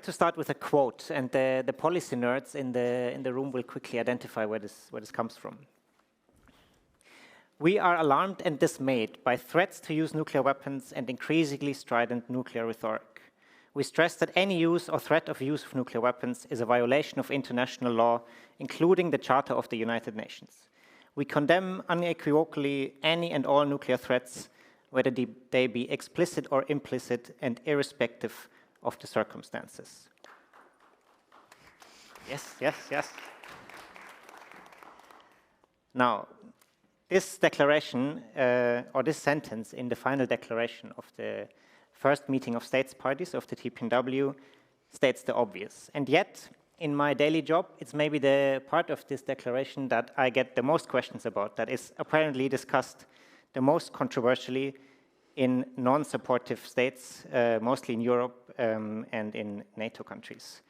to start with a quote, and the policy nerds in the room will quickly identify where this comes from. We are alarmed and dismayed by threats to use nuclear weapons and increasingly strident nuclear rhetoric. We stress that any use or threat of use of nuclear weapons is a violation of international law, including the Charter of the United Nations. We condemn unequivocally any and all nuclear threats, whether they be explicit or implicit, and irrespective of the circumstances. Yes, yes, yes. Now, this declaration, or this sentence in the final declaration of the first meeting of states parties of the TPNW states the obvious. And yet, in my daily job, it's maybe the part of this declaration that I get the most questions about, that is apparently discussed the most controversially in non-supportive states, mostly in Europe and in NATO countries.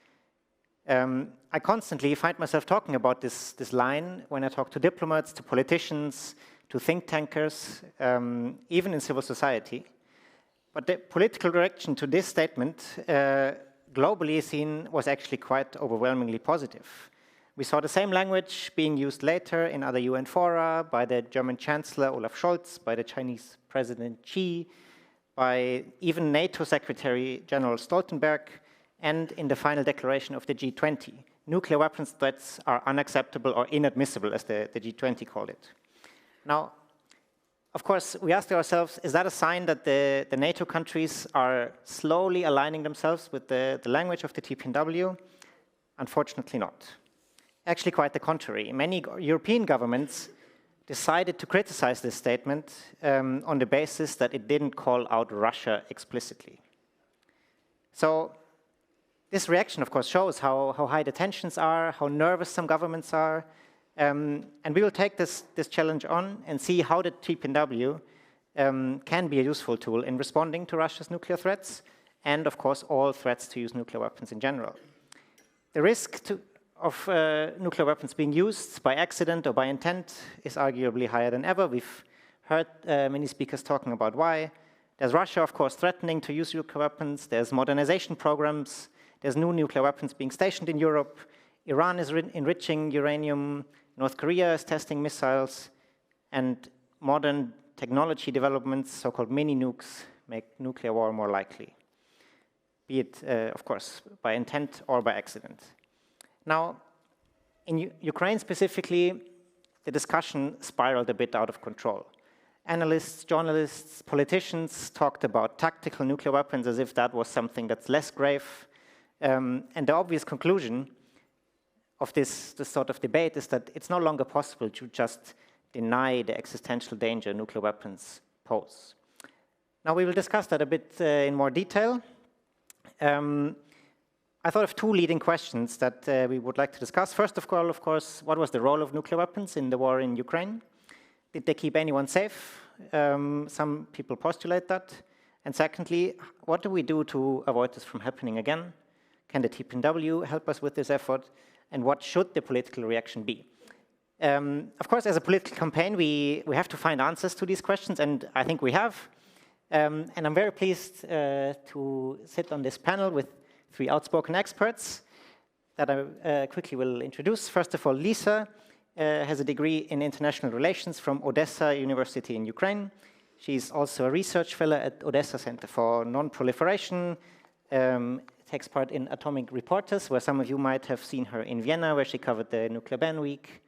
I constantly find myself talking about this line when I talk to diplomats, to politicians, to think tankers, even in civil society. But the political reaction to this statement, globally seen, was actually quite overwhelmingly positive. We saw the same language being used later in other UN fora by the German Chancellor Olaf Scholz, by the Chinese President Xi, by even NATO Secretary General Stoltenberg, and in the final declaration of the G20. Nuclear weapons threats are unacceptable or inadmissible, as the G20 called it. Now, of course, we asked ourselves, is that a sign that the NATO countries are slowly aligning themselves with the language of the TPNW? Unfortunately not. Actually, quite the contrary. Many European governments decided to criticize this statement on the basis that it didn't call out Russia explicitly. So this reaction, of course, shows how high the tensions are, how nervous some governments are, and we will take this challenge on and see how the TPNW can be a useful tool in responding to Russia's nuclear threats and, of course, all threats to use nuclear weapons in general. The risk of nuclear weapons being used by accident or by intent is arguably higher than ever. We've heard many speakers talking about why. There's Russia, of course, threatening to use nuclear weapons. There's modernization programs. There's new nuclear weapons being stationed in Europe. Iran is enriching uranium. North Korea is testing missiles. And modern technology developments, so-called mini-nukes, make nuclear war more likely, be it, of course, by intent or by accident. Now, in Ukraine specifically, the discussion spiraled a bit out of control. Analysts, journalists, politicians talked about tactical nuclear weapons as if that was something that's less grave. And the obvious conclusion of this sort of debate is that it's no longer possible to just deny the existential danger nuclear weapons pose. Now, we will discuss that a bit in more detail. I thought of two leading questions that we would like to discuss. First of all, of course, what was the role of nuclear weapons in the war in Ukraine? Did they keep anyone safe? Some people postulate that. And secondly, what do we do to avoid this from happening again? Can the TPNW help us with this effort? And what should the political reaction be? Of course, as a political campaign, we have to find answers to these questions, and I think we have. And I'm very pleased to sit on this panel with three outspoken experts that I quickly will introduce. First of all, Lisa has a degree in international relations from Odessa University in Ukraine. She's also a research fellow at Odessa Center for Non-Proliferation, takes part in Atomic Reporters, where some of you might have seen her in Vienna, where she covered the Nuclear Ban Week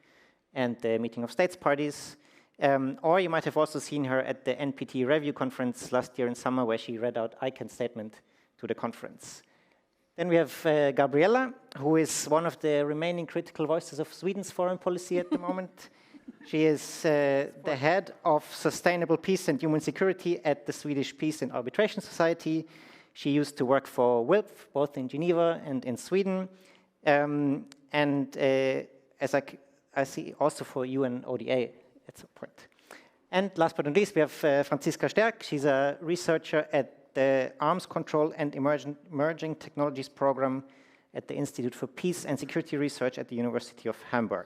and the Meeting of States Parties. Or you might have also seen her at the NPT Review Conference last year in summer, where she read out ICAN's statement to the conference. Then we have Gabriella, who is one of the remaining critical voices of Sweden's foreign policy at the moment. She is the head of Sustainable Peace and Human Security at the Swedish Peace and Arbitration Society. She used to work for WILP, both in Geneva and in Sweden. As I see, also for UNODA at some point. And last but not least, we have Franziska Sterk. She's a researcher at the Arms Control and Emerging Technologies Program at the Institute for Peace and Security Research at the University of Hamburg.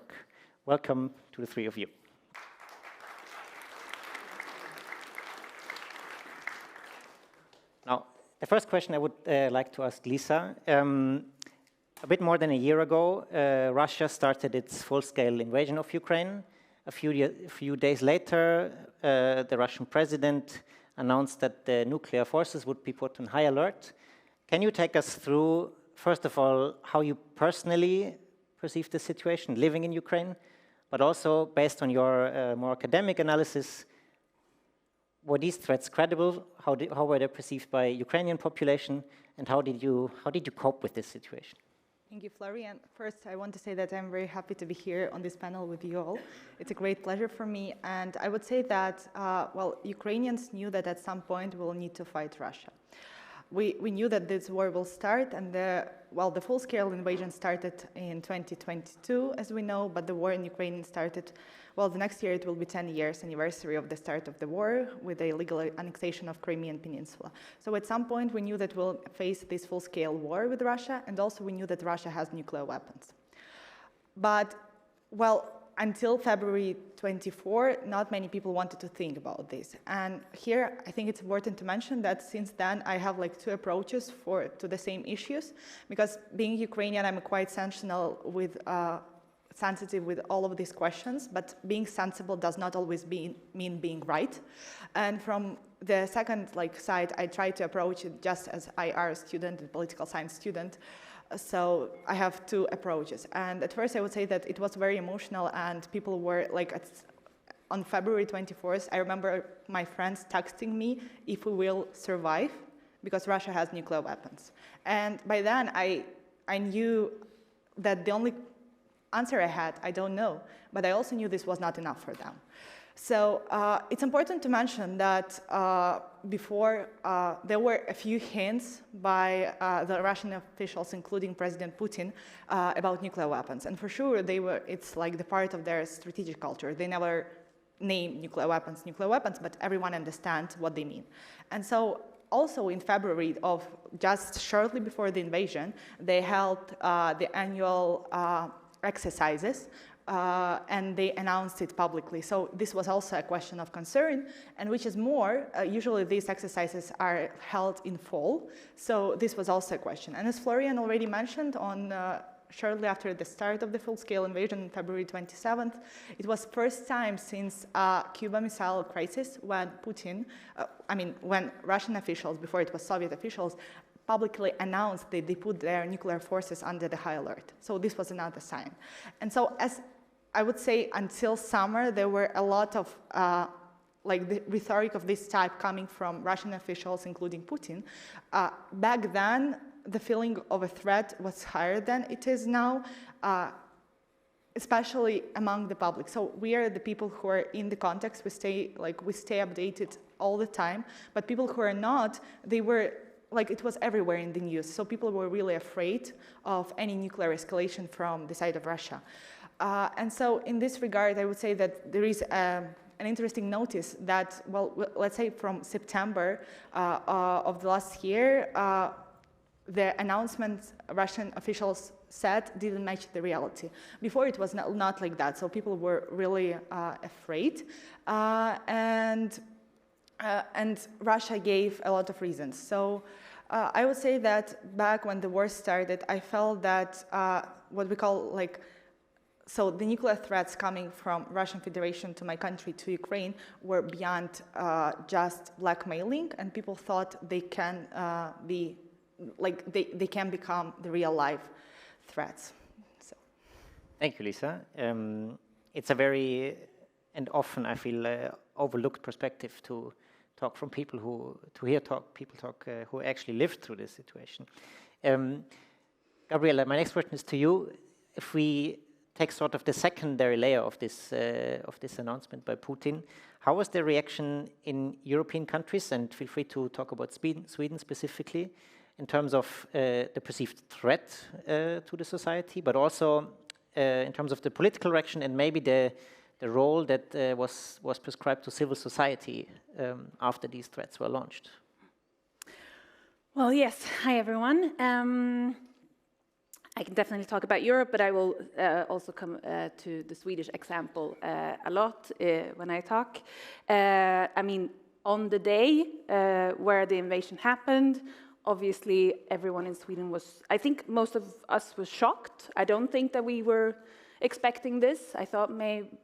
Welcome to the three of you. Now, The first question I would like to ask Lisa. A bit more than a year ago, Russia started its full-scale invasion of Ukraine. A few days later, the Russian president announced that the nuclear forces would be put on high alert. Can you take us through, first of all, how you personally perceive the situation living in Ukraine, but also based on your more academic analysis, were these threats credible? How were they perceived by Ukrainian population, and how did you cope with this situation? Thank you, Florian. First, I want to say that I'm very happy to be here on this panel with you all. It's a great pleasure for me. And I would say that, well, Ukrainians knew that at some point we'll need to fight Russia. We knew that this war will start, and the full-scale invasion started in 2022, as we know, but the war in Ukraine started, well, the next year it will be 10 years anniversary of the start of the war with the illegal annexation of Crimean Peninsula. So at some point we knew that we'll face this full-scale war with Russia, and also we knew that Russia has nuclear weapons. But, well, until February 24, not many people wanted to think about this. And here, I think it's important to mention that since then, I have like two approaches to the same issues. Because being Ukrainian, I'm quite sensitive with all of these questions, but being sensible does not always mean being right. And from the second side, I try to approach it just as IR student and political science student. So I have two approaches. And at first I would say that it was very emotional, and people were on February 24th, I remember my friends texting me if we will survive because Russia has nuclear weapons. And by then I knew that the only answer I had, I don't know, but I also knew this was not enough for them. So it's important to mention that before there were a few hints by the Russian officials, including President Putin, about nuclear weapons. And for sure, it's like the part of their strategic culture. They never name nuclear weapons, but everyone understands what they mean. And so also in February of just shortly before the invasion, they held the annual exercises, and they announced it publicly. So this was also a question of concern, and which is more, usually these exercises are held in fall, so this was also a question. And as Florian already mentioned, shortly after the start of the full-scale invasion on February 27th, it was first time since Cuba Missile Crisis when when Russian officials, before it was Soviet officials, publicly announced that they put their nuclear forces under the high alert. So this was another sign. And so as I would say until summer, there were a lot of the rhetoric of this type coming from Russian officials, including Putin. Back then, the feeling of a threat was higher than it is now, especially among the public. So we are the people who are in the context. We stay updated all the time. But people who are not, they were it was everywhere in the news. So people were really afraid of any nuclear escalation from the side of Russia. And so in this regard, I would say that there is an interesting notice that, well, let's say from September of the last year, the announcements Russian officials said didn't match the reality. Before it was not like that, so people were really afraid. And Russia gave a lot of reasons. So I would say that back when the war started, I felt that what we call so the nuclear threats coming from Russian Federation to my country, to Ukraine, were beyond just blackmailing, and people thought they can they can become the real life threats. So. Thank you, Lisa. It's a very, and often I feel overlooked perspective to talk from people who who actually lived through this situation. Gabriela, my next question is to you. If we take sort of the secondary layer of this announcement by Putin, how was the reaction in European countries, and feel free to talk about Sweden specifically, in terms of the perceived threat to the society, but also in terms of the political reaction and maybe the role that was prescribed to civil society after these threats were launched? Well, yes. Hi, everyone. I can definitely talk about Europe, but I will also come to the Swedish example a lot when I talk. I mean, on the day where the invasion happened, Obviously, everyone in Sweden was, I think most of us was shocked. I don't think that we were expecting this.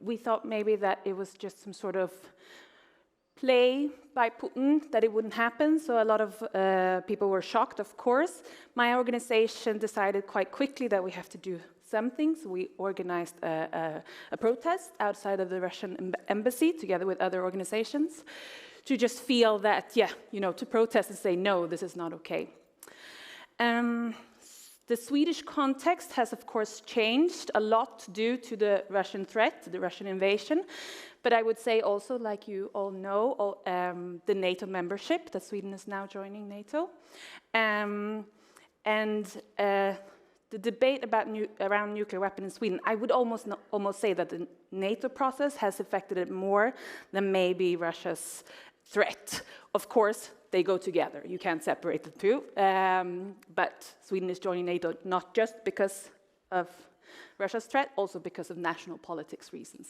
We thought maybe that it was just some sort of play by Putin, that it wouldn't happen. So a lot of people were shocked, of course. My organization decided quite quickly that we have to do something. So we organized a protest outside of the Russian embassy together with other organizations, to just feel that, yeah, you know, to protest and say, no, this is not okay. The Swedish context has, of course, changed a lot due to the Russian threat, the Russian invasion. But I would say also, like you all know, the NATO membership, that Sweden is now joining NATO. The debate around nuclear weapons in Sweden, I would almost say that the NATO process has affected it more than maybe Russia's threat. Of course, they go together. You can't separate the two. But Sweden is joining NATO not just because of Russia's threat, also because of national politics reasons.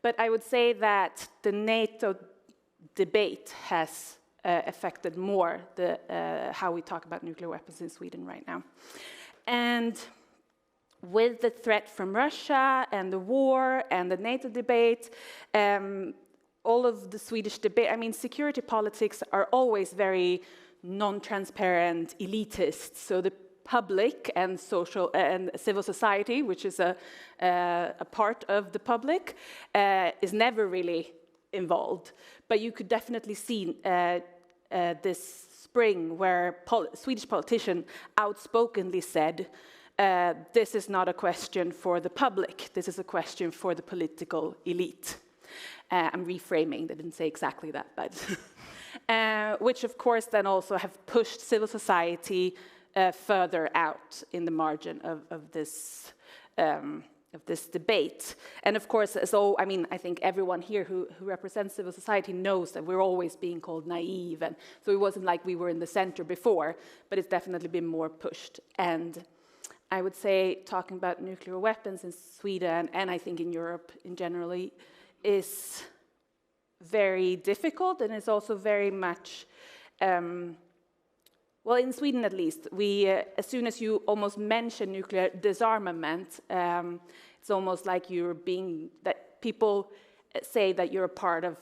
But I would say that the NATO debate has affected more how we talk about nuclear weapons in Sweden right now. And with the threat from Russia and the war and the NATO debate, all of the Swedish debate, I mean, security politics are always very non-transparent, elitist. So the public and social and civil society, which is a part of the public, is never really involved. But you could definitely see this spring where Swedish politician outspokenly said, this is not a question for the public, this is a question for the political elite. I'm reframing, they didn't say exactly that, but which of course then also have pushed civil society further out in the margin of this debate. And of course, I mean, I think everyone here who represents civil society knows that we're always being called naive, and so it wasn't like we were in the center before, but it's definitely been more pushed. And I would say talking about nuclear weapons in Sweden, and I think in Europe in general, is very difficult, and it's also very much, well, in Sweden at least, as soon as you almost mention nuclear disarmament, it's almost like that people say that you're a part of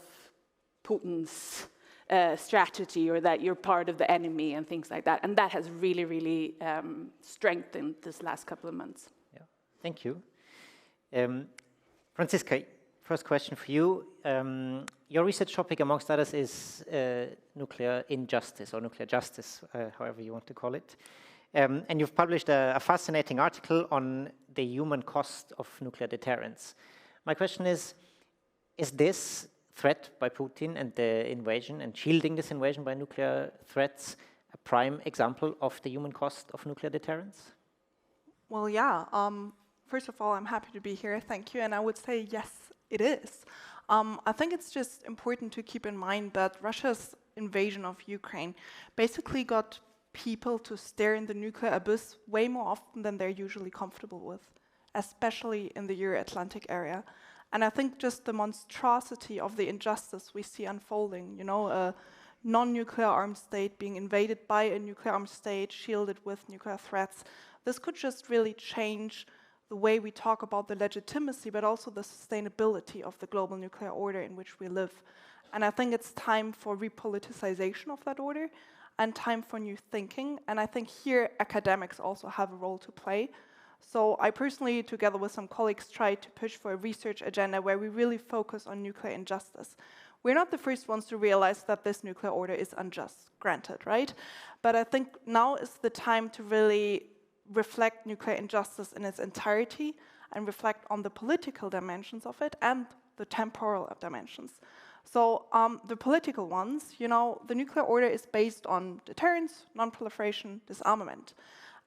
Putin's strategy, or that you're part of the enemy and things like that. And that has really, really strengthened this last couple of months. Yeah, thank you. Franziska, first question for you. Your research topic, amongst others, is nuclear injustice, or nuclear justice, however you want to call it. And you've published a fascinating article on the human cost of nuclear deterrence. My question is this threat by Putin and the invasion, and shielding this invasion by nuclear threats, a prime example of the human cost of nuclear deterrence? Well, yeah. First of all, I'm happy to be here. Thank you. And I would say, yes, it is. I think it's just important to keep in mind that Russia's invasion of Ukraine basically got people to stare in the nuclear abyss way more often than they're usually comfortable with, especially in the Euro-Atlantic area. And I think just the monstrosity of the injustice we see unfolding, you know, a non-nuclear armed state being invaded by a nuclear armed state, shielded with nuclear threats, this could just really change the way we talk about the legitimacy, but also the sustainability of the global nuclear order in which we live. And I think it's time for repoliticization of that order and time for new thinking. And I think here academics also have a role to play. So I personally, together with some colleagues, tried to push for a research agenda where we really focus on nuclear injustice. We're not the first ones to realize that this nuclear order is unjust, granted, right? But I think now is the time to really reflect nuclear injustice in its entirety and reflect on the political dimensions of it and the temporal dimensions. So the political ones, you know, the nuclear order is based on deterrence, non-proliferation, disarmament.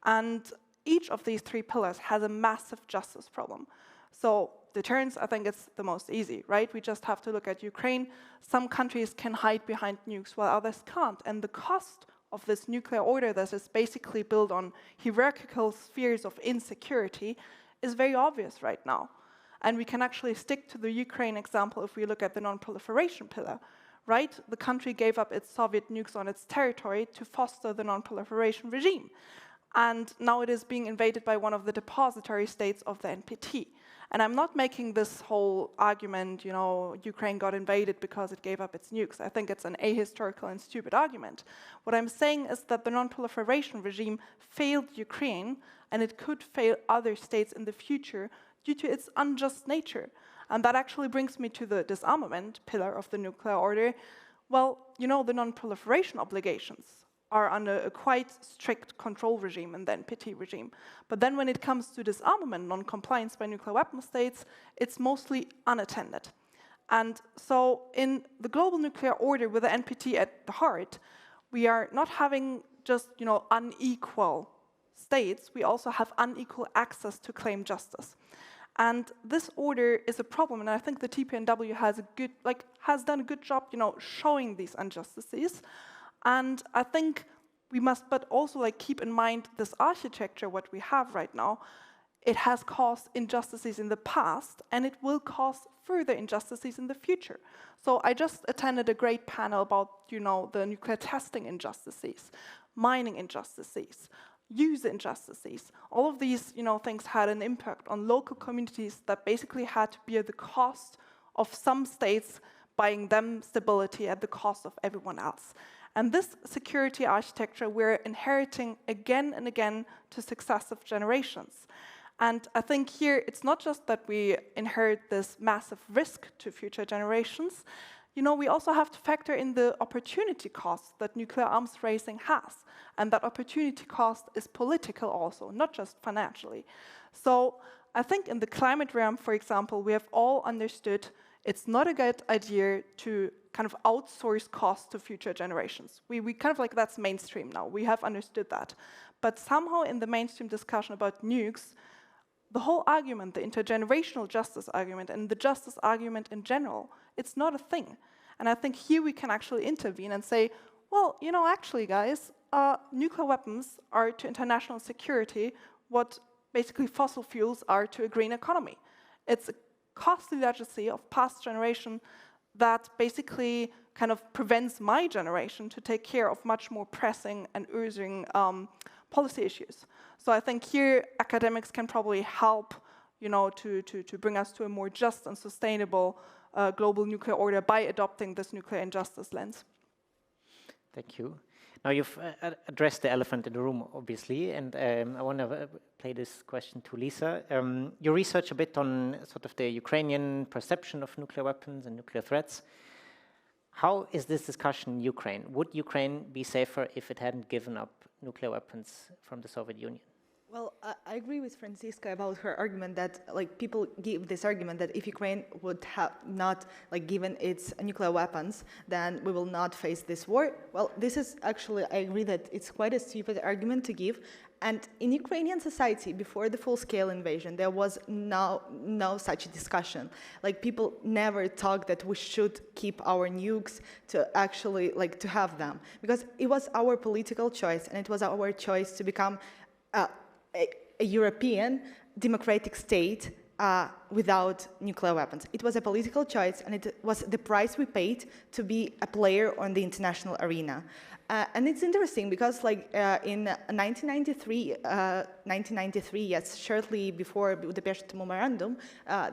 And each of these three pillars has a massive justice problem. So deterrence, I think it's the most easy, right? We just have to look at Ukraine. Some countries can hide behind nukes while others can't. And the cost of this nuclear order that is basically built on hierarchical spheres of insecurity is very obvious right now. And we can actually stick to the Ukraine example if we look at the non-proliferation pillar. right? The country gave up its Soviet nukes on its territory to foster the non-proliferation regime. And now it is being invaded by one of the depository states of the NPT. And I'm not making this whole argument, you know, Ukraine got invaded because it gave up its nukes. I think it's an ahistorical and stupid argument. What I'm saying is that the non-proliferation regime failed Ukraine, and it could fail other states in the future due to its unjust nature. And that actually brings me to the disarmament pillar of the nuclear order. Well, you know, the non-proliferation obligations are under a quite strict control regime in the NPT regime. But then when it comes to disarmament, non-compliance by nuclear weapon states, it's mostly unattended. And so in the global nuclear order with the NPT at the heart, we are not having just, you know, unequal states, we also have unequal access to claim justice. And this order is a problem, and I think the TPNW has done a good job, you know, showing these injustices. And I think we must, but also keep in mind this architecture, what we have right now, it has caused injustices in the past, and it will cause further injustices in the future. So I just attended a great panel about, you know, the nuclear testing injustices, mining injustices, user injustices. All of these, you know, things had an impact on local communities that basically had to bear the cost of some states buying them stability at the cost of everyone else. And this security architecture we're inheriting again and again to successive generations. And I think here it's not just that we inherit this massive risk to future generations. You know, we also have to factor in the opportunity cost that nuclear arms raising has. And that opportunity cost is political also, not just financially. So I think in the climate realm, for example, we have all understood it's not a good idea to kind of outsource costs to future generations. We kind of that's mainstream now. We have understood that. But somehow in the mainstream discussion about nukes, the whole argument, the intergenerational justice argument and the justice argument in general, it's not a thing. And I think here we can actually intervene and say, well, you know, actually, guys, nuclear weapons are to international security what basically fossil fuels are to a green economy. It's a costly legacy of past generation that basically kind of prevents my generation to take care of much more pressing and urgent policy issues. So I think here academics can probably help, you know, to bring us to a more just and sustainable global nuclear order by adopting this nuclear injustice lens. Thank you. Now you've addressed the elephant in the room, obviously, and I want to play this question to Lisa. You research a bit on sort of the Ukrainian perception of nuclear weapons and nuclear threats. How is this discussion in Ukraine? Would Ukraine be safer if it hadn't given up nuclear weapons from the Soviet Union? Well, I agree with Franziska about her argument that people give this argument that if Ukraine would have not given its nuclear weapons, then we will not face this war. Well, this is actually, I agree that it's quite a stupid argument to give. And in Ukrainian society, before the full-scale invasion, there was no such discussion. People never talked that we should keep our nukes to actually to have them, because it was our political choice, and it was our choice to become a European democratic state without nuclear weapons. It was a political choice, and it was the price we paid to be a player on the international arena. And it's interesting because, in 1993, yes, shortly before the Budapest Memorandum,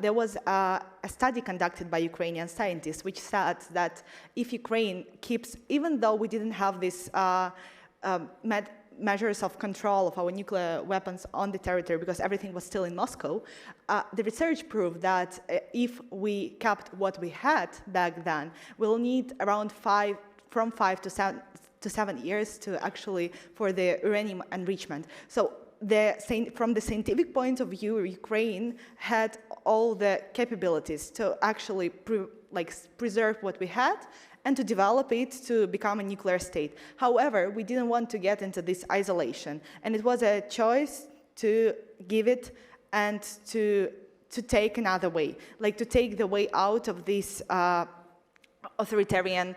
there was a study conducted by Ukrainian scientists which said that if Ukraine keeps, even though we didn't have this measures of control of our nuclear weapons on the territory because everything was still in Moscow, the research proved that if we kept what we had back then, we'll need around 5 to 7 years to actually for the uranium enrichment. So from the scientific point of view, Ukraine had all the capabilities to actually preserve what we had and to develop it to become a nuclear state. However, we didn't want to get into this isolation, and it was a choice to give it and to take another way, to take the way out of this authoritarian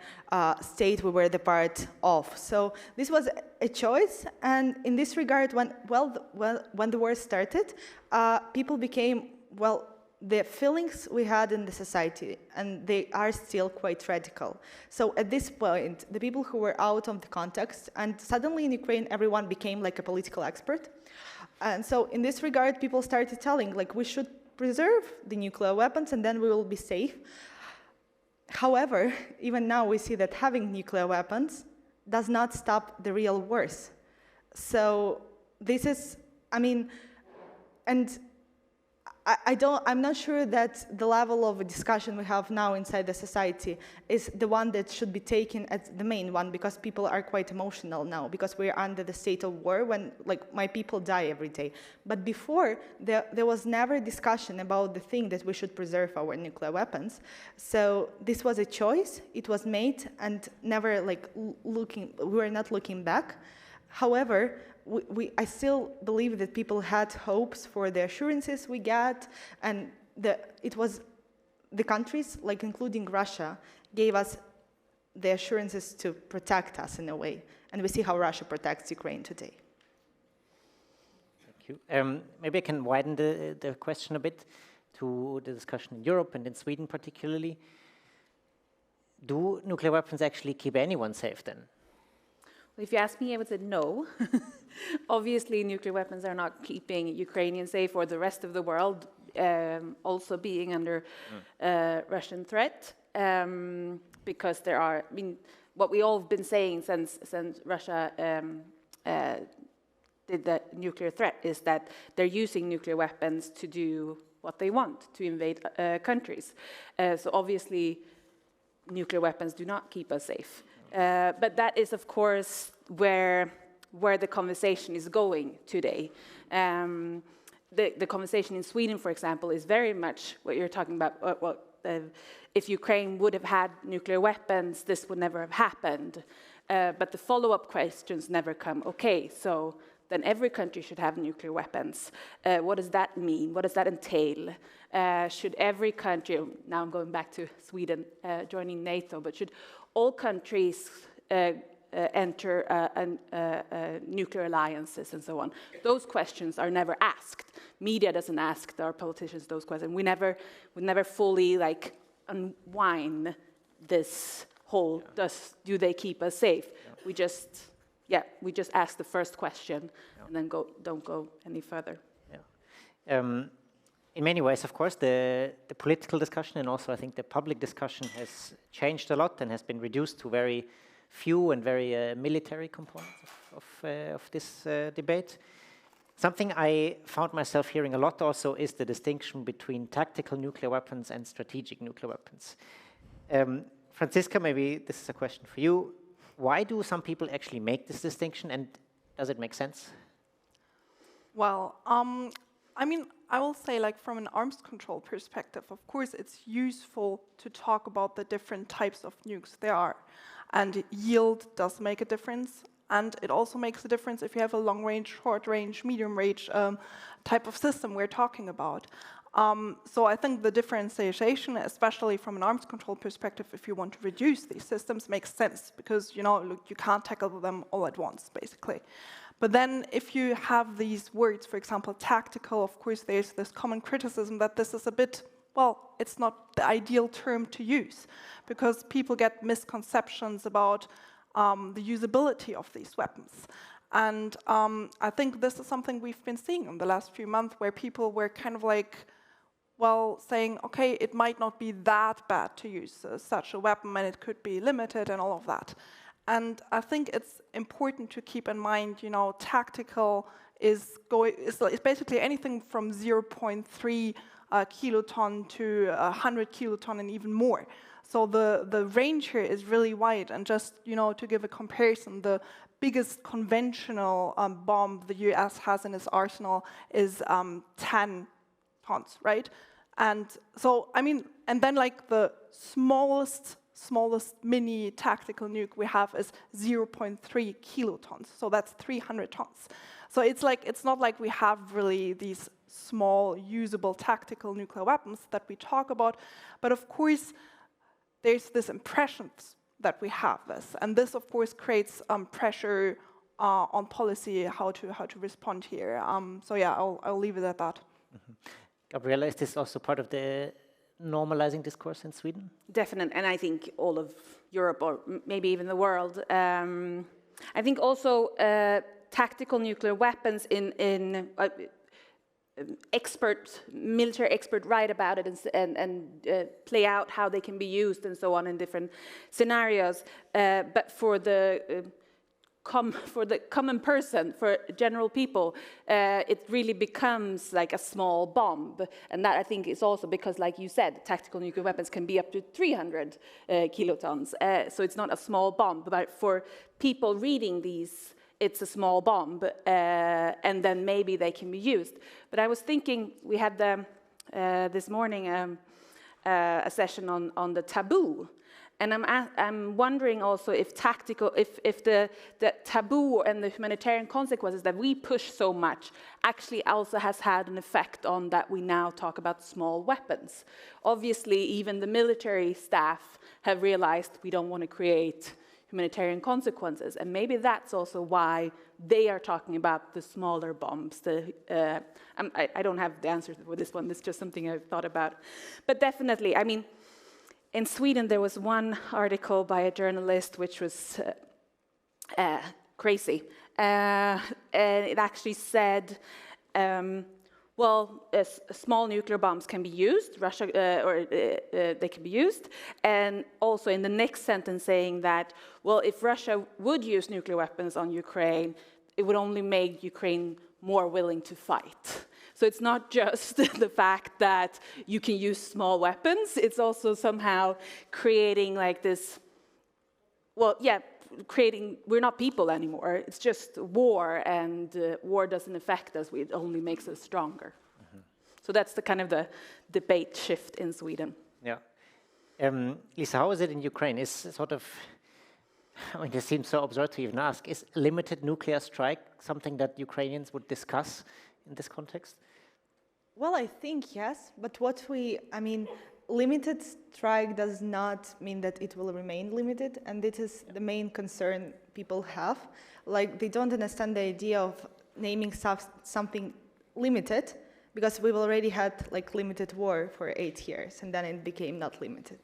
state we were the part of. So this was a choice, and in this regard, when the war started, people became, the feelings we had in the society, and they are still quite radical. So at this point, the people who were out of the context, and suddenly in Ukraine, everyone became like a political expert. And so in this regard, people started telling, like, we should preserve the nuclear weapons and then we will be safe. However, even now we see that having nuclear weapons does not stop the real wars. So this is, I mean, and I'm not sure that the level of discussion we have now inside the society is the one that should be taken as the main one, because people are quite emotional now, because we're under the state of war when, like, my people die every day. But before, there was never discussion about the thing that we should preserve our nuclear weapons. So this was a choice, it was made, and never, like, we were not looking back. However, I still believe that people had hopes for the assurances we got, and it was the countries, like including Russia, gave us the assurances to protect us in a way, and we see how Russia protects Ukraine today. Thank you. Maybe I can widen the question a bit to the discussion in Europe and in Sweden particularly. Do nuclear weapons actually keep anyone safe then? If you ask me, I would say no. Obviously, nuclear weapons are not keeping Ukrainians safe or the rest of the world also being under Russian threat, because there are, I mean, what we all have been saying since Russia did the nuclear threat is that they're using nuclear weapons to do what they want, to invade countries. So obviously, nuclear weapons do not keep us safe. But that is, of course, where the conversation is going today. The conversation in Sweden, for example, is very much what you're talking about. If Ukraine would have had nuclear weapons, this would never have happened. But the follow-up questions never come. Okay, so then every country should have nuclear weapons. What does that mean? What does that entail? Should every country, now I'm going back to Sweden joining NATO, but should all countries enter nuclear alliances and so on? Those questions are never asked. Media doesn't ask our politicians those questions. We never fully like unwind this whole, do they keep us safe? We just ask the first question and then don't go any further. In many ways, of course, the political discussion and also I think the public discussion has changed a lot and has been reduced to very few and very military components of this debate. Something I found myself hearing a lot also is the distinction between tactical nuclear weapons and strategic nuclear weapons. Franziska, maybe this is a question for you. Why do some people actually make this distinction, and does it make sense? Well, I mean, I will say, like, from an arms control perspective, of course, it's useful to talk about the different types of nukes there are. And yield does make a difference. And it also makes a difference if you have a long-range, short-range, medium-range type of system we're talking about. So I think the differentiation, especially from an arms control perspective, if you want to reduce these systems, makes sense. Because, you know, look, you can't tackle them all at once, basically. But then if you have these words, for example, tactical, of course, there's this common criticism that this is a bit, well, it's not the ideal term to use, because people get misconceptions about the usability of these weapons. And I think this is something we've been seeing in the last few months, where people were kind of like, well, saying, okay, it might not be that bad to use such a weapon, and it could be limited and all of that. And I think it's important to keep in mind, you know, tactical is basically anything from 0.3 kiloton to 100 kiloton and even more. So the range here is really wide. And just, you know, to give a comparison, the biggest conventional bomb the US has in its arsenal is 10 tons, right? And so, I mean, and then like the smallest mini tactical nuke we have is 0.3 kilotons. So that's 300 tons. So it's like, it's not like we have really these small usable tactical nuclear weapons that we talk about. But of course, there's this impression that we have this. And this, of course, creates pressure on policy, how to respond here. So yeah, I'll leave it at that. Mm-hmm. Gabriella, is this also part of the normalizing discourse in Sweden? Definitely, and I think all of Europe, or maybe even the world. I think also tactical nuclear weapons in military expert write about it and play out how they can be used and so on in different scenarios. But for the common person, for general people, it really becomes like a small bomb. And that, I think, is also because, like you said, tactical nuclear weapons can be up to 300 kilotons. So it's not a small bomb, but for people reading these, it's a small bomb, and then maybe they can be used. But I was thinking, we had this morning a session on the taboo. And I'm wondering also if the taboo and the humanitarian consequences that we push so much actually also has had an effect on that we now talk about small weapons. Obviously, even the military staff have realized we don't want to create humanitarian consequences, and maybe that's also why they are talking about the smaller bombs. I don't have the answer for this one, it's just something I've thought about. But definitely, I mean, in Sweden, there was one article by a journalist which was crazy. And it actually said, small nuclear bombs can be used, they can be used. And also in the next sentence saying that, well, if Russia would use nuclear weapons on Ukraine, it would only make Ukraine more willing to fight. So it's not just the fact that you can use small weapons, it's also somehow creating like this, we're not people anymore, it's just war, and war doesn't affect us, it only makes us stronger. Mm-hmm. So that's the kind of the debate shift in Sweden. Yeah. Lisa, how is it in Ukraine? Is sort of, I mean, it seems so absurd to even ask, is limited nuclear strike something that Ukrainians would discuss in this context? Well, I think yes, but limited strike does not mean that it will remain limited, and this is the main concern people have. Like, they don't understand the idea of naming something limited, because we've already had like limited war for 8 years, and then it became not limited.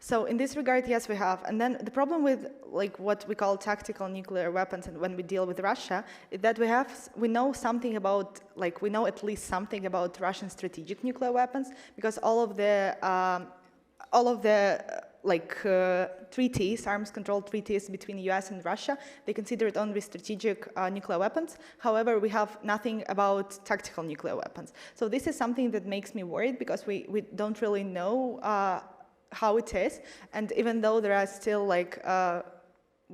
So in this regard, yes, we have. And then the problem with like what we call tactical nuclear weapons, and when we deal with Russia, is that we know something about, like, we know at least something about Russian strategic nuclear weapons, because all of the treaties, arms control treaties between the US and Russia, they consider it only strategic nuclear weapons. However, we have nothing about tactical nuclear weapons. So this is something that makes me worried, because we don't really know how it is. And even though there are still like,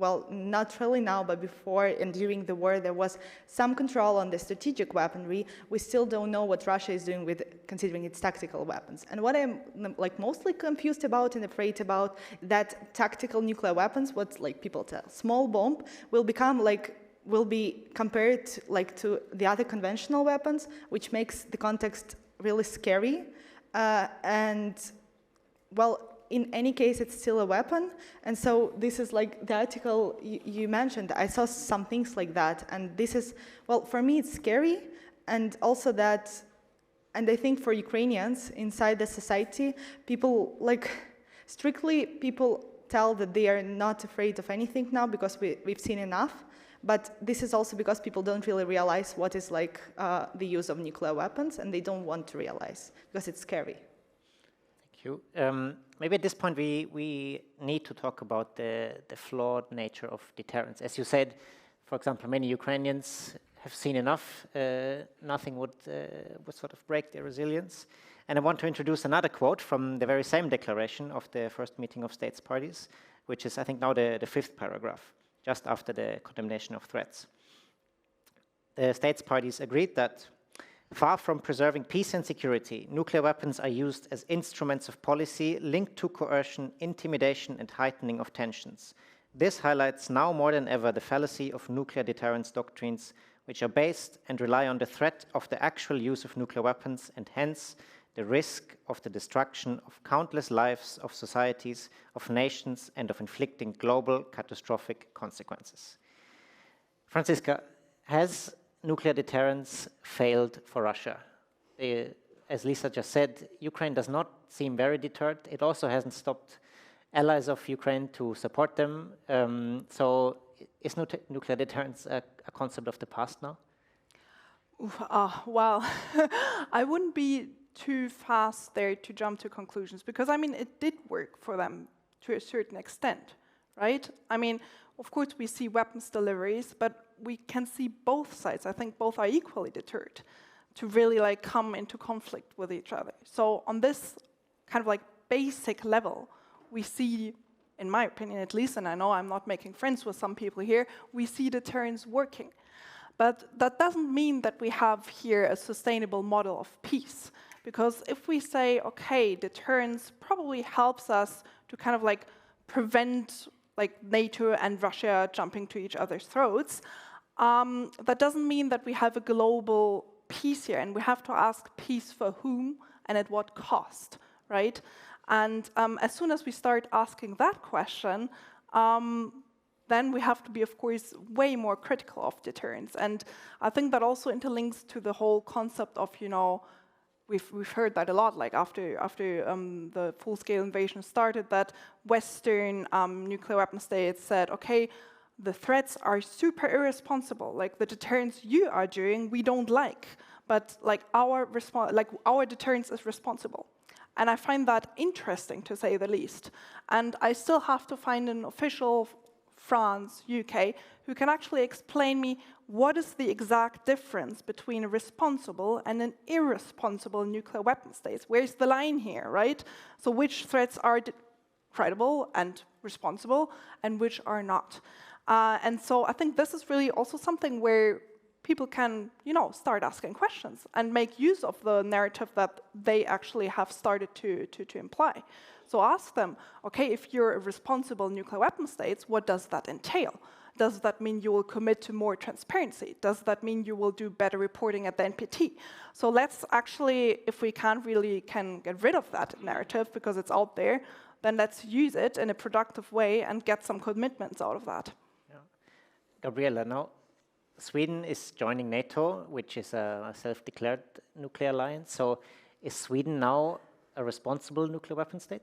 not really now, but before and during the war, there was some control on the strategic weaponry, we still don't know what Russia is doing with considering its tactical weapons. And what I'm like mostly confused about and afraid about, that tactical nuclear weapons, what like people tell, small bomb, will be compared like to the other conventional weapons, which makes the context really scary. In any case, it's still a weapon. And so this is like the article you mentioned. I saw some things like that. And this is, for me, it's scary. And also that, and I think for Ukrainians inside the society, people tell that they are not afraid of anything now, because we've seen enough. But this is also because people don't really realize what is like the use of nuclear weapons, and they don't want to realize, because it's scary. Thank you. Maybe at this point we need to talk about the flawed nature of deterrence. As you said, for example, many Ukrainians have seen enough. Nothing would sort of break their resilience. And I want to introduce another quote from the very same declaration of the first meeting of states parties, which is, I think, now the 5th paragraph, just after the condemnation of threats. The states parties agreed that, far from preserving peace and security, nuclear weapons are used as instruments of policy linked to coercion, intimidation, and heightening of tensions. This highlights now more than ever the fallacy of nuclear deterrence doctrines, which are based and rely on the threat of the actual use of nuclear weapons, and hence the risk of the destruction of countless lives, of societies, of nations, and of inflicting global catastrophic consequences. Franziska, has nuclear deterrence failed for Russia? as Lisa just said, Ukraine does not seem very deterred. It also hasn't stopped allies of Ukraine to support them. So is nuclear deterrence a concept of the past now? Well, I wouldn't be too fast there to jump to conclusions, because I mean, it did work for them to a certain extent, right? I mean, of course, we see weapons deliveries, but we can see both sides. I think both are equally deterred to really like come into conflict with each other. So on this kind of like basic level, we see, in my opinion at least, and I know I'm not making friends with some people here, we see deterrence working. But that doesn't mean that we have here a sustainable model of peace. Because if we say, okay, deterrence probably helps us to kind of like prevent like NATO and Russia jumping to each other's throats, that doesn't mean that we have a global peace here. And we have to ask peace for whom and at what cost, right? And as soon as we start asking that question, then we have to be, of course, way more critical of deterrence. And I think that also interlinks to the whole concept of, you know, we've heard that a lot, like after the full-scale invasion started, that Western nuclear weapon states said, okay, the threats are super irresponsible. Like the deterrence you are doing, we don't like, but like our deterrence is responsible. And I find that interesting, to say the least. And I still have to find an official France, UK, who can actually explain me what is the exact difference between a responsible and an irresponsible nuclear weapon state. Where's the line here, right? So which threats are credible and responsible and which are not? And so I think this is really also something where people can, you know, start asking questions and make use of the narrative that they actually have started to imply. So ask them, okay, if you're a responsible nuclear weapon state, what does that entail? Does that mean you will commit to more transparency? Does that mean you will do better reporting at the NPT? So let's actually, if we can get rid of that narrative because it's out there, then let's use it in a productive way and get some commitments out of that. Yeah. Gabriela, now Sweden is joining NATO, which is a self-declared nuclear alliance. So is Sweden now a responsible nuclear weapon state?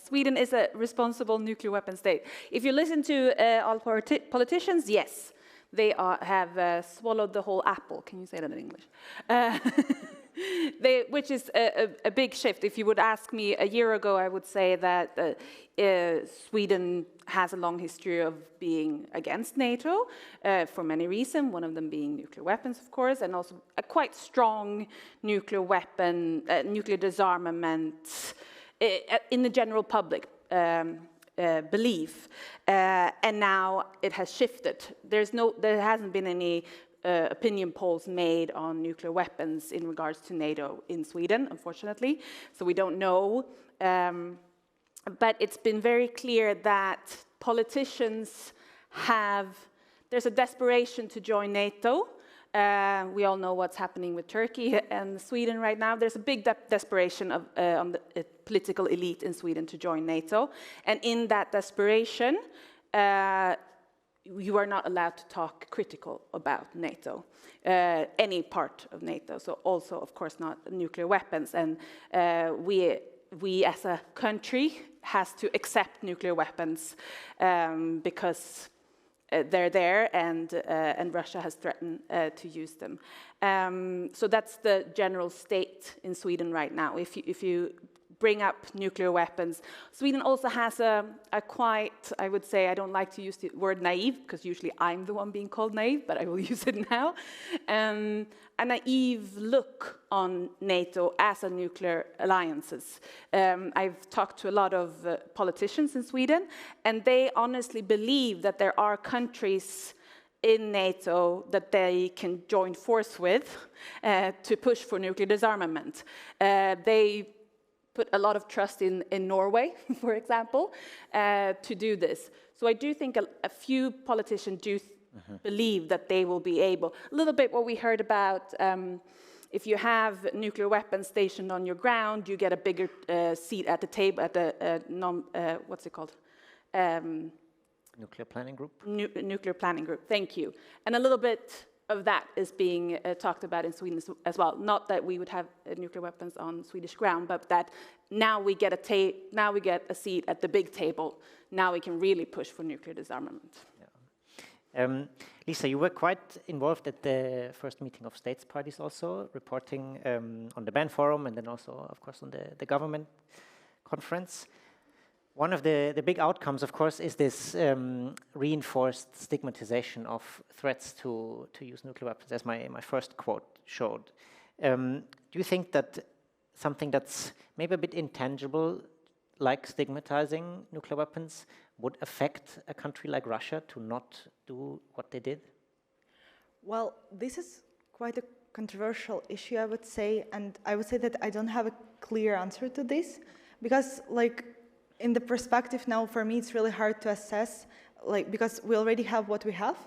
Sweden is a responsible nuclear weapon state. If you listen to all politicians, yes, they have swallowed the whole apple. Can you say that in English? Which is a big shift. If you would ask me a year ago, I would say that Sweden has a long history of being against NATO for many reasons, one of them being nuclear weapons, of course, and also a quite strong nuclear weapon, nuclear disarmament in the general public belief. And now it has shifted. There hasn't been any opinion polls made on nuclear weapons in regards to NATO in Sweden, unfortunately. So we don't know. But it's been very clear that politicians there's a desperation to join NATO. We all know what's happening with Turkey and Sweden right now. There's a big desperation on the political elite in Sweden to join NATO. And in that desperation, you are not allowed to talk critical about NATO, any part of NATO. So also, of course, not nuclear weapons. And we as a country has to accept nuclear weapons because they're there, and Russia has threatened to use them. So that's the general state in Sweden right now. If you bring up nuclear weapons, Sweden also has a quite, I would say, I don't like to use the word naive, because usually I'm the one being called naive, but I will use it now, a naive look on NATO as a nuclear alliances. I've talked to a lot of politicians in Sweden, and they honestly believe that there are countries in NATO that they can join force with to push for nuclear disarmament. They put a lot of trust in Norway, for example, to do this. So I do think a few politicians do believe that they will be able. A little bit what we heard about, if you have nuclear weapons stationed on your ground, you get a bigger seat at the table, at the, what's it called? Nuclear planning group? Nuclear planning group, thank you. And a little bit of that is being talked about in Sweden as well. Not that we would have nuclear weapons on Swedish ground, but that now we get a seat at the big table. Now we can really push for nuclear disarmament. Yeah. Lisa, you were quite involved at the first meeting of states parties also, reporting on the ban forum and then also, of course, on the government conference. One of the big outcomes, of course, is this reinforced stigmatization of threats to use nuclear weapons, as my first quote showed. Do you think that something that's maybe a bit intangible, like stigmatizing nuclear weapons, would affect a country like Russia to not do what they did? Well, this is quite a controversial issue, I would say, and I would say that I don't have a clear answer to this, because, like, in the perspective now, for me, it's really hard to assess, like, because we already have what we have.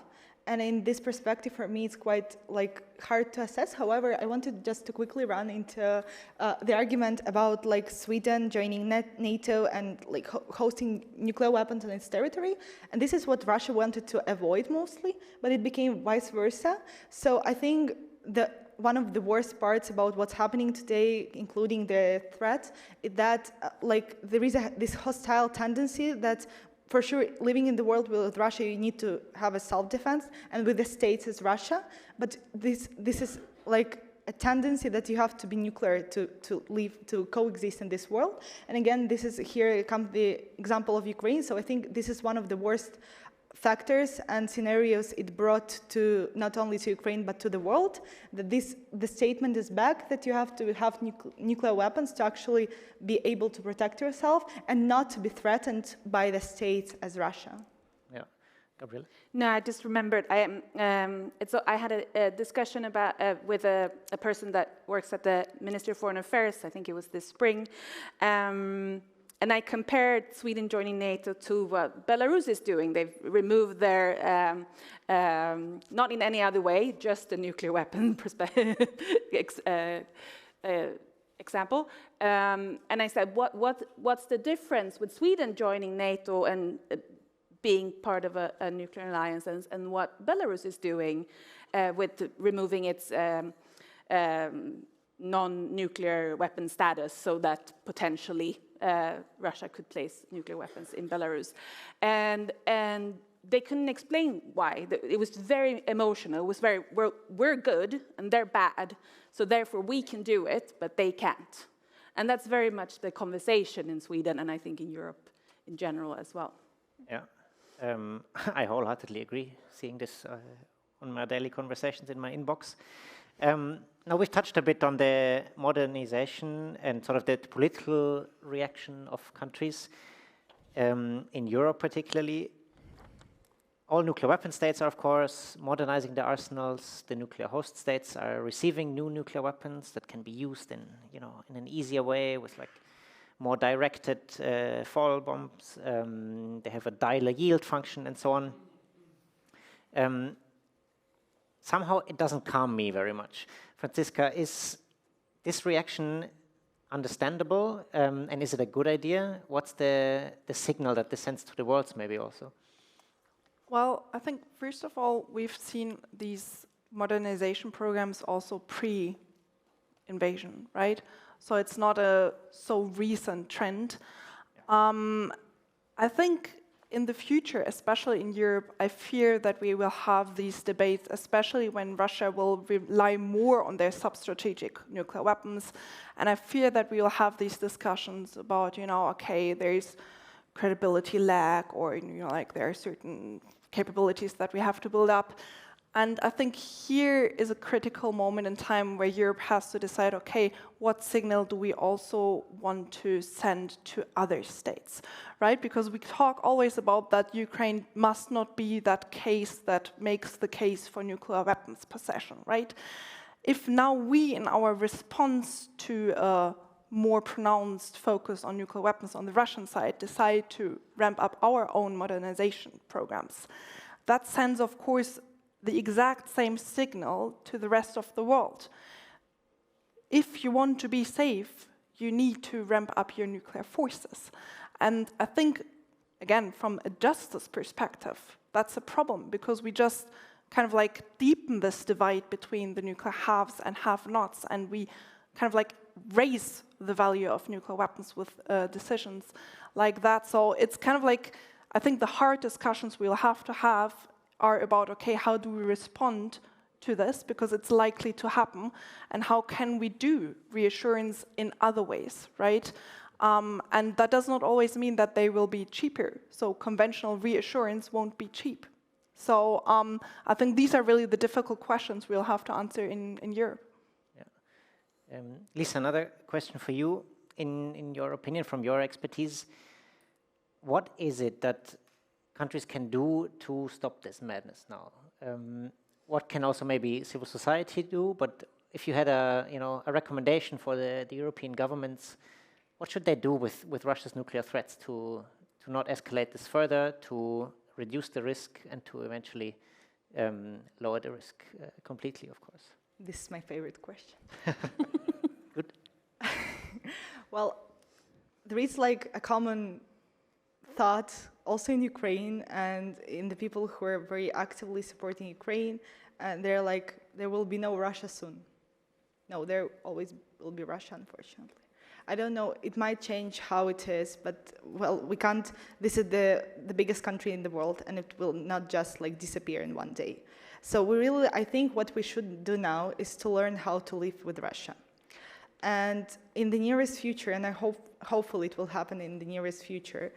And in this perspective, for me, it's quite, like, hard to assess. However, I wanted just to quickly run into the argument about, like, Sweden joining NATO and, like, hosting nuclear weapons on its territory. And this is what Russia wanted to avoid mostly, but it became vice versa. So I think one of the worst parts about what's happening today, including the threat, is that like there is this hostile tendency that, for sure, living in the world with Russia, you need to have a self-defense, and with the states as Russia. But this is like a tendency that you have to be nuclear to live, to coexist in this world. And again, here comes the example of Ukraine. So I think this is one of the worst factors and scenarios it brought to not only to Ukraine but to the world, that the statement is back that you have to have nuclear weapons to actually be able to protect yourself and not to be threatened by the states as Russia. Yeah, Gabriele? No, I just remembered. I had a discussion about with a person that works at the Ministry of Foreign Affairs. I think it was this spring. And I compared Sweden joining NATO to what Belarus is doing. They've removed their, not in any other way, just a nuclear weapon example. And I said, what's the difference with Sweden joining NATO and being part of a nuclear alliance and what Belarus is doing with removing its non-nuclear weapon status so that potentially Russia could place nuclear weapons in Belarus. And they couldn't explain why. It was very emotional. It was very, we're good and they're bad, so therefore we can do it, but they can't. And that's very much the conversation in Sweden and I think in Europe in general as well. Yeah, I wholeheartedly agree, seeing this on my daily conversations in my inbox. Now we've touched a bit on the modernization and sort of the political reaction of countries in Europe particularly. All nuclear weapon states are, of course, modernizing their arsenals. The nuclear host states are receiving new nuclear weapons that can be used in an easier way with like more directed fall bombs. They have a dialer yield function and so on. Somehow it doesn't calm me very much. Franziska, is this reaction understandable, and is it a good idea? What's the signal that this sends to the world, maybe also? Well, I think, first of all, we've seen these modernization programs also pre-invasion, right? So it's not a so recent trend. Yeah. I think in the future, especially in Europe, I fear that we will have these debates, especially when Russia will rely more on their sub-strategic nuclear weapons. And I fear that we will have these discussions about, okay, there's credibility lag, or, like there are certain capabilities that we have to build up. And I think here is a critical moment in time where Europe has to decide, okay, what signal do we also want to send to other states, right? Because we talk always about that Ukraine must not be that case that makes the case for nuclear weapons possession, right? If now we, in our response to a more pronounced focus on nuclear weapons on the Russian side, decide to ramp up our own modernization programs, that sends, of course, the exact same signal to the rest of the world. If you want to be safe, you need to ramp up your nuclear forces. And I think, again, from a justice perspective, that's a problem, because we just kind of like deepen this divide between the nuclear haves and have-nots, and we kind of like raise the value of nuclear weapons with decisions like that. So it's kind of like, I think the hard discussions we'll have to have are about, okay, how do we respond to this, because it's likely to happen, and how can we do reassurance in other ways, right? And that does not always mean that they will be cheaper. So conventional reassurance won't be cheap. So I think these are really the difficult questions we'll have to answer in Europe. Yeah. Lisa, another question for you. In your opinion, from your expertise, what is it that countries can do to stop this madness now? What can also maybe civil society do? But if you had a recommendation for the European governments, what should they do with Russia's nuclear threats to not escalate this further, to reduce the risk, and to eventually lower the risk completely, of course? This is my favorite question. Good. Well, there is like a common thought also in Ukraine and in the people who are very actively supporting Ukraine, and they're like, there will be no Russia soon. No, there always will be Russia, unfortunately. I don't know, it might change how it is, but well, we can't, this is the biggest country in the world, and it will not just like disappear in one day. So we really, I think what we should do now is to learn how to live with Russia. And in the nearest future, and I hopefully it will happen in the nearest future,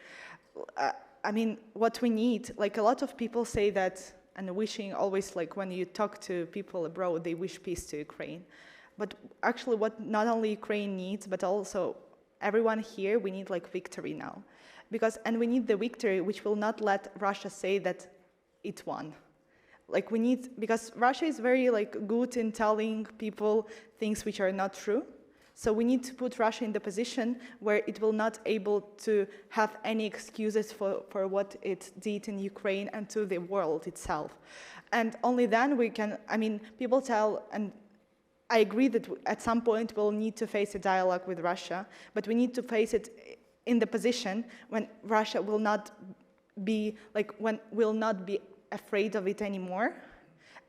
I mean, what we need, like a lot of people say that, and wishing always, like when you talk to people abroad, they wish peace to Ukraine. But actually what not only Ukraine needs, but also everyone here, we need like victory now. And we need the victory which will not let Russia say that it won. Like we need, because Russia is very like good in telling people things which are not true. So we need to put Russia in the position where it will not able to have any excuses for what it did in Ukraine and to the world itself. And only then we can, I mean, people tell, and I agree that at some point we'll need to face a dialogue with Russia, but we need to face it in the position when Russia will not be, like, when will not be afraid of it anymore,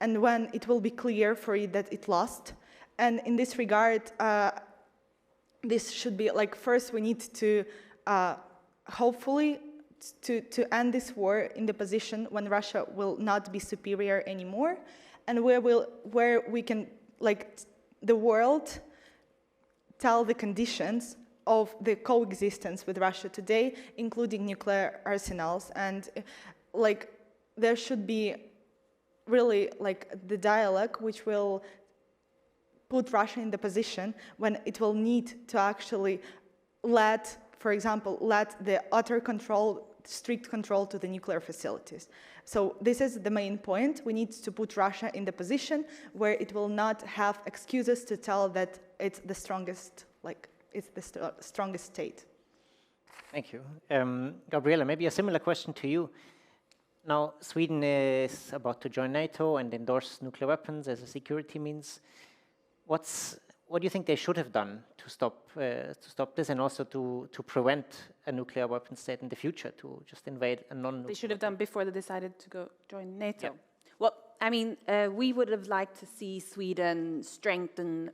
and when it will be clear for it that it lost. And in this regard, this should be, like, first we need to, hopefully, to end this war in the position when Russia will not be superior anymore, and where we can, like, the world tell the conditions of the coexistence with Russia today, including nuclear arsenals. And like there should be really like the dialogue which will put Russia in the position when it will need to actually let, for example, let the utter control, strict control to the nuclear facilities. So this is the main point. We need to put Russia in the position where it will not have excuses to tell that it's the strongest, like it's the strongest state. Thank you. Gabriela, maybe a similar question to you. Now, Sweden is about to join NATO and endorse nuclear weapons as a security means. What do you think they should have done to stop this, and also to prevent a nuclear weapon state in the future to just invade a non-nuclear? They should have done before they decided to go join NATO. Yeah. Well, I mean, we would have liked to see Sweden strengthen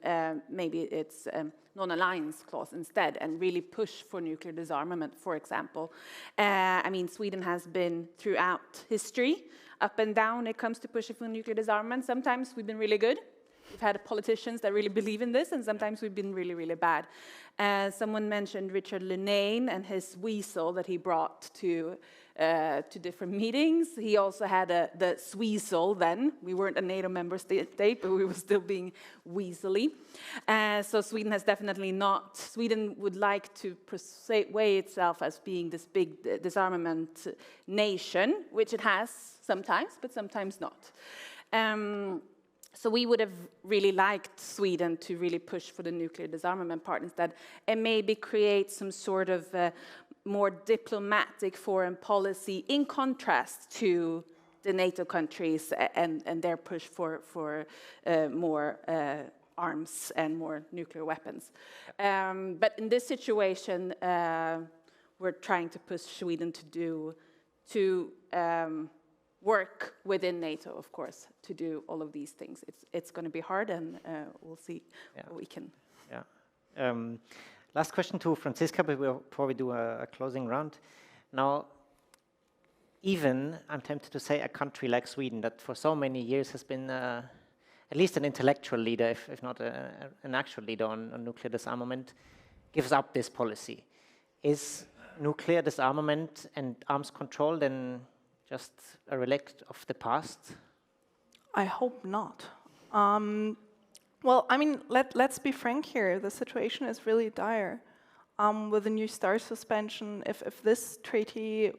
maybe its non-alliance clause instead, and really push for nuclear disarmament, for example. I mean, Sweden has been throughout history up and down when it comes to pushing for nuclear disarmament. Sometimes we've been really good. We've had politicians that really believe in this, and sometimes we've been really, really bad. Someone mentioned Richard Lunane and his weasel that he brought to different meetings. He also had the Sweasel then. We weren't a NATO member state, but we were still being weaselly. So Sweden has definitely not. Sweden would like to persuade itself as being this big disarmament nation, which it has sometimes, but sometimes not. So we would have really liked Sweden to really push for the nuclear disarmament part instead, and maybe create some sort of more diplomatic foreign policy in contrast to the NATO countries and their push for more arms and more nuclear weapons. But in this situation, we're trying to push Sweden to work within NATO, of course, to do all of these things. It's going to be hard, and we'll see what we can. Yeah. Last question to Franziska before we do a closing round. Now, even, I'm tempted to say, a country like Sweden that for so many years has been at least an intellectual leader, if not an actual leader on nuclear disarmament, gives up this policy. Is nuclear disarmament and arms control then just a relic of the past? I hope not. Well, I mean, let's be frank here. The situation is really dire. With the New START suspension, if this treaty,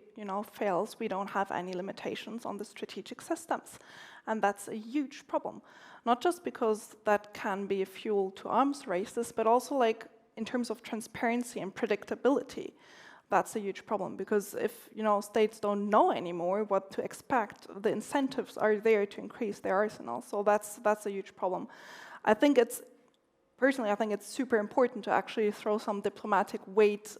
fails, we don't have any limitations on the strategic systems, and that's a huge problem. Not just because that can be a fuel to arms races, but also like in terms of transparency and predictability. That's a huge problem, because if states don't know anymore what to expect, the incentives are there to increase their arsenal. So that's a huge problem. Personally, I think it's super important to actually throw some diplomatic weight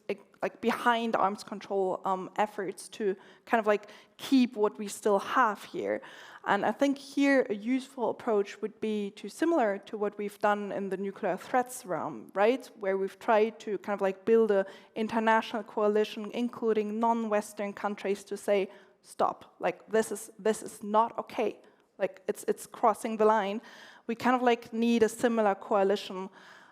behind arms control efforts to kind of keep what we still have here. And I think here a useful approach would be similar to what we've done in the nuclear threats realm, right? Where we've tried to kind of build an international coalition, including non-Western countries, to say, stop, this is not okay. It's crossing the line. We kind of need a similar coalition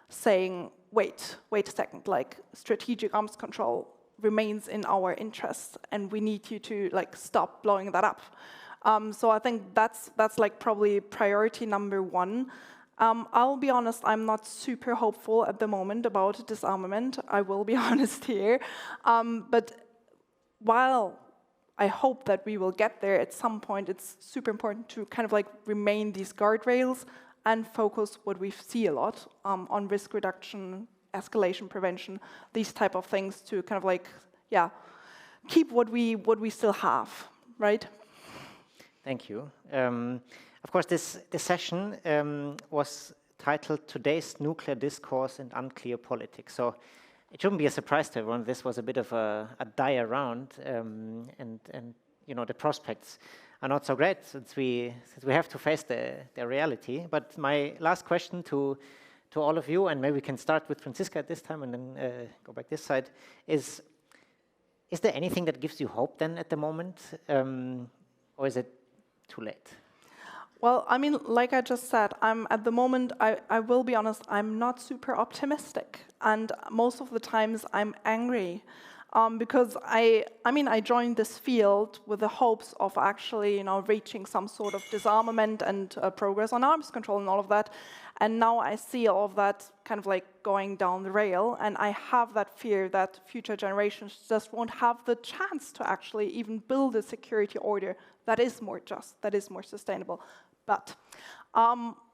saying, wait a second, strategic arms control remains in our interest, and we need you to stop blowing that up. So I think that's probably priority number one. I'll be honest, I'm not super hopeful at the moment about disarmament. I will be honest here. But while I hope that we will get there at some point, it's super important to kind of remain these guardrails and focus what we see a lot on risk reduction, escalation prevention, these type of things to kind of keep what we still have, right? Thank you. Of course, this session was titled "Today's Nuclear Discourse and Unclear Politics." So it shouldn't be a surprise to everyone. This was a bit of a dire round, and the prospects are not so great since we have to face the reality. But my last question to all of you, and maybe we can start with Franziska at this time and then go back this side, is there anything that gives you hope then at the moment, or is it too late? Well, I mean, like I just said, at the moment, I will be honest, I'm not super optimistic. And most of the times I'm angry because I joined this field with the hopes of actually, reaching some sort of disarmament and progress on arms control and all of that. And now I see all of that kind of going down the rail. And I have that fear that future generations just won't have the chance to actually even build a security order that is more just, that is more sustainable. But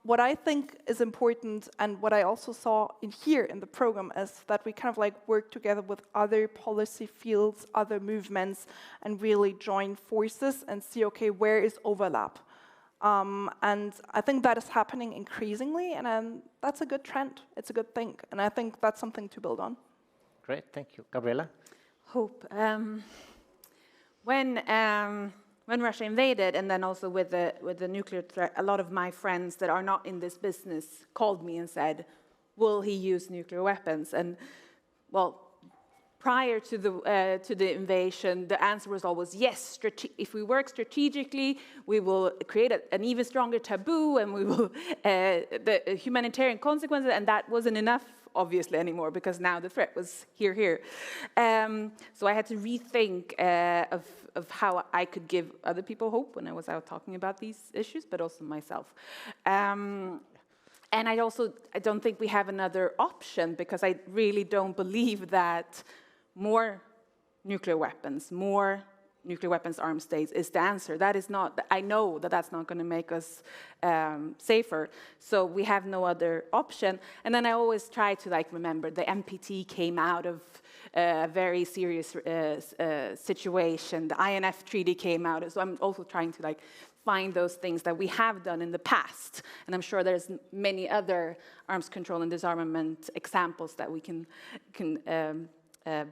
what I think is important, and what I also saw here in the program, is that we kind of work together with other policy fields, other movements, and really join forces and see, okay, where is overlap? And I think that is happening increasingly, and that's a good trend. It's a good thing, and I think that's something to build on. Great, thank you. Gabriela? Hope. When Russia invaded, and then also with the nuclear threat, a lot of my friends that are not in this business called me and said, will he use nuclear weapons? And, well, prior to the invasion, the answer was always yes. If we work strategically, we will create an even stronger taboo, and we will the humanitarian consequences, and that wasn't enough, obviously, anymore, because now the threat was here. So I had to rethink of how I could give other people hope when I was out talking about these issues, but also myself. And I don't think we have another option, because I really don't believe that more nuclear weapons armed states is the answer. That is not, I know that that's not going to make us safer. So we have no other option. And then I always try to remember the NPT came out of a very serious situation. The INF treaty came out. So I'm also trying to find those things that we have done in the past. And I'm sure there's many other arms control and disarmament examples that we can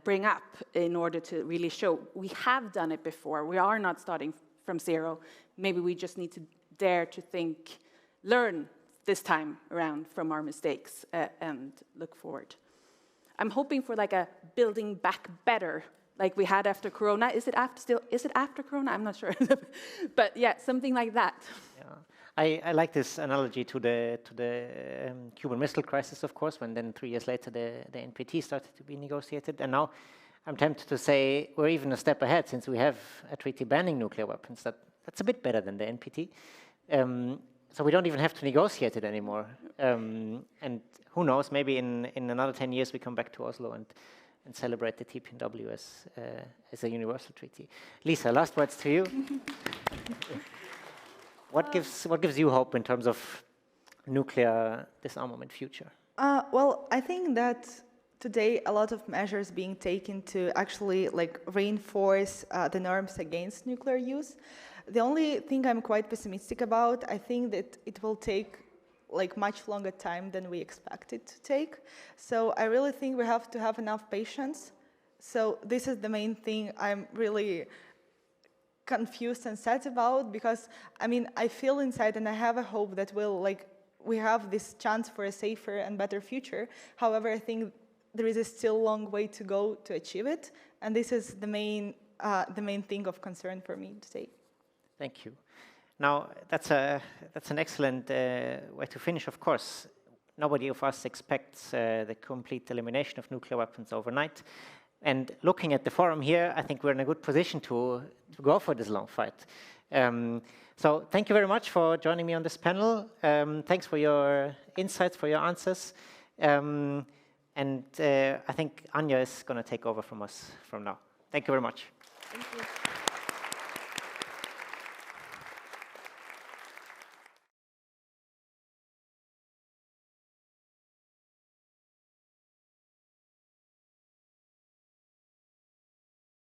bring up in order to really show we have done it before. We are not starting from zero. Maybe we just need to dare to think, learn this time around from our mistakes and look forward. I'm hoping for like a building back better, like we had after Corona. Is it after Corona? I'm not sure. But yeah, something like that. Yeah. I like this analogy to the Cuban Missile Crisis, of course, when then 3 years later the NPT started to be negotiated. And now I'm tempted to say we're even a step ahead, since we have a treaty banning nuclear weapons. That's a bit better than the NPT. So we don't even have to negotiate it anymore. And who knows, maybe in another 10 years we come back to Oslo and celebrate the TPNW as a universal treaty. Lisa, last words to you. What gives you hope in terms of nuclear disarmament future? Well, I think that today a lot of measures being taken to actually like reinforce the norms against nuclear use. The only thing I'm quite pessimistic about, I think that it will take like much longer time than we expect it to take. So I really think we have to have enough patience. So this is the main thing I'm really confused and sad about, because I mean, I feel inside and I have a hope that we have this chance for a safer and better future. However, I think there is a still long way to go to achieve it. And this is the main thing of concern for me today. Thank you. Now, that's an excellent way to finish, of course. Nobody of us expects the complete elimination of nuclear weapons overnight. And looking at the forum here, I think we're in a good position to go for this long fight. So thank you very much for joining me on this panel. Thanks for your insights, for your answers. And I think Anja is going to take over from us from now. Thank you very much. Thank you.